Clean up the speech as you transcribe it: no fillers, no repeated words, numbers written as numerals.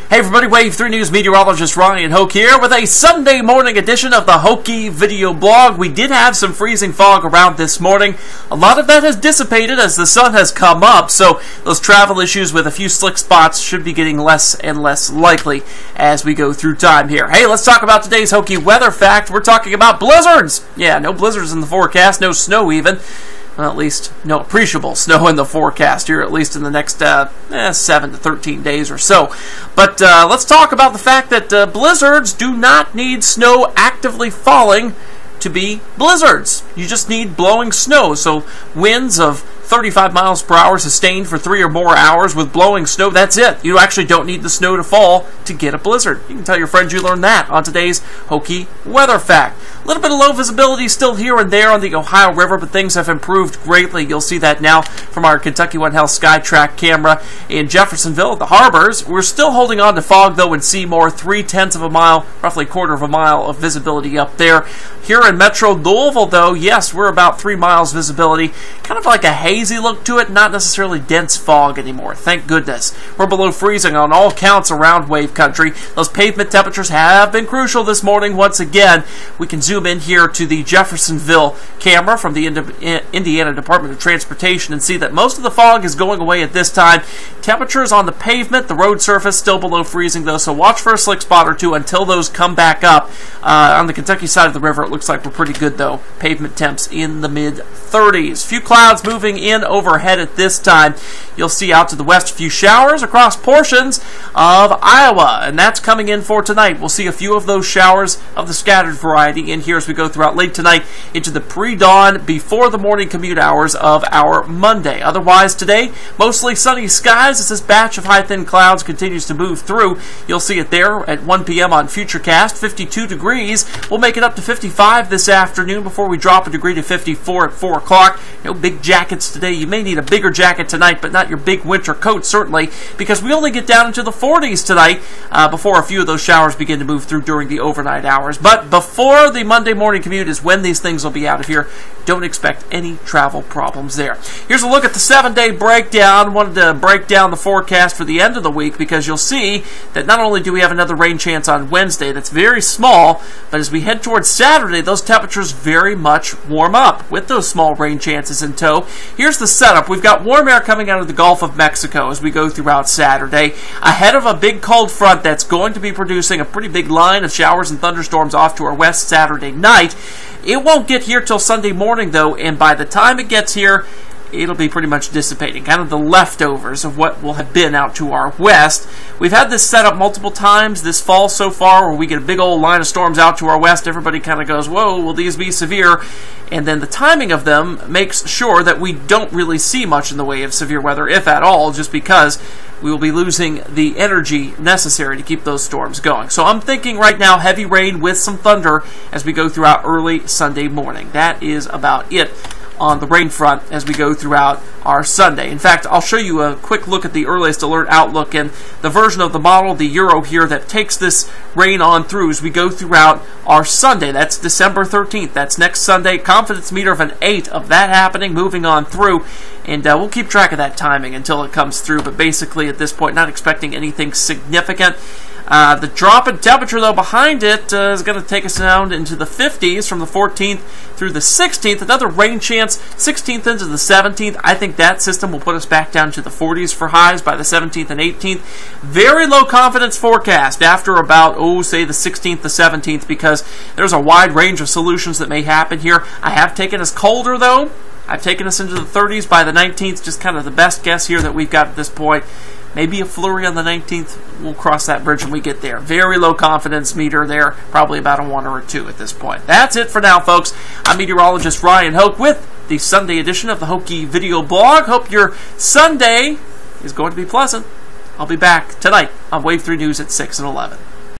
Hey everybody, Wave 3 News Meteorologist Ryan Hoke here with a Sunday morning edition of the Hokey video blog. We did have some freezing fog around this morning. A lot of that has dissipated as the sun has come up, so those travel issues with a few slick spots should be getting less and less likely as we go through time here. Hey, let's talk about today's Hokey weather fact. We're talking about blizzards. Yeah, no blizzards in the forecast, no snow even. Well, at least no appreciable snow in the forecast here, at least in the next 7 to 13 days or so. But let's talk about the fact that blizzards do not need snow actively falling to be blizzards. You just need blowing snow. So winds of 35 miles per hour sustained for 3 or more hours with blowing snow, that's it. You actually don't need the snow to fall to get a blizzard. You can tell your friends you learned that on today's Hokey weather fact. A little bit of low visibility still here and there on the Ohio River, but things have improved greatly. You'll see that now from our Kentucky One Health SkyTrack camera in Jeffersonville at the harbors. We're still holding on to fog, though, in Seymour, 0.3 of a mile, roughly 1/4 of a mile of visibility up there. Here in Metro Louisville, though, yes, we're about 3 miles visibility. Kind of like a hazy look to it, not necessarily dense fog anymore. Thank goodness. We're below freezing on all counts around Wave Country. Those pavement temperatures have been crucial this morning once again. We can zoom in here to the Jeffersonville camera from the Indiana Department of Transportation and see that most of the fog is going away at this time. Temperatures on the pavement, the road surface, still below freezing though, so watch for a slick spot or two until those come back up. On the Kentucky side of the river, it looks like we're pretty good though. Pavement temps in the mid-30s. Few clouds moving in overhead at this time. You'll see out to the west a few showers across portions of Iowa, and that's coming in for tonight. We'll see a few of those showers of the scattered variety in here as we go throughout late tonight into the pre-dawn before the morning commute hours of our Monday. Otherwise today, mostly sunny skies as this batch of high thin clouds continues to move through. You'll see it there at 1 p.m. on Futurecast. 52 degrees. We'll make it up to 55 this afternoon before we drop a degree to 54 at 4 o'clock. No big jackets today. You may need a bigger jacket tonight, but not your big winter coat, certainly, because we only get down into the 40s tonight before a few of those showers begin to move through during the overnight hours. But before the Monday morning commute is when these things will be out of here. Don't expect any travel problems there. Here's a look at the 7-day breakdown. Wanted to break down the forecast for the end of the week because you'll see that not only do we have another rain chance on Wednesday that's very small, but as we head towards Saturday, those temperatures very much warm up with those small rain chances in tow. Here's the setup. We've got warm air coming out of the Gulf of Mexico as we go throughout Saturday, ahead of a big cold front that's going to be producing a pretty big line of showers and thunderstorms off to our west Saturday night. It won't get here till Sunday morning, though, and by the time it gets here, it'll be pretty much dissipating, kind of the leftovers of what will have been out to our west. We've had this set up multiple times this fall so far where we get a big old line of storms out to our west. Everybody kind of goes, whoa, will these be severe? And then the timing of them makes sure that we don't really see much in the way of severe weather, if at all, just because we will be losing the energy necessary to keep those storms going. So I'm thinking right now heavy rain with some thunder as we go throughout early Sunday morning. That is about it on the rain front as we go throughout our Sunday. In fact, I'll show you a quick look at the earliest alert outlook and the version of the model, the Euro here, that takes this rain on through as we go throughout our Sunday. That's December 13th. That's next Sunday. Confidence meter of an 8 of that happening, moving on through. And we'll keep track of that timing until it comes through. But basically, at this point, not expecting anything significant. The drop in temperature, though, behind it is going to take us down into the 50s from the 14th through the 16th. Another rain chance, 16th into the 17th. I think that system will put us back down to the 40s for highs by the 17th and 18th. Very low confidence forecast after about, say the 16th to 17th, because there's a wide range of solutions that may happen here. I have taken us colder, though. I've taken us into the 30s by the 19th, just kind of the best guess here that we've got at this point. Maybe a flurry on the 19th. We'll cross that bridge when we get there. Very low confidence meter there. Probably about a 1 or a 2 at this point. That's it for now, folks. I'm meteorologist Ryan Hoke with the Sunday edition of the Hokey video blog. Hope your Sunday is going to be pleasant. I'll be back tonight on Wave 3 News at 6 and 11.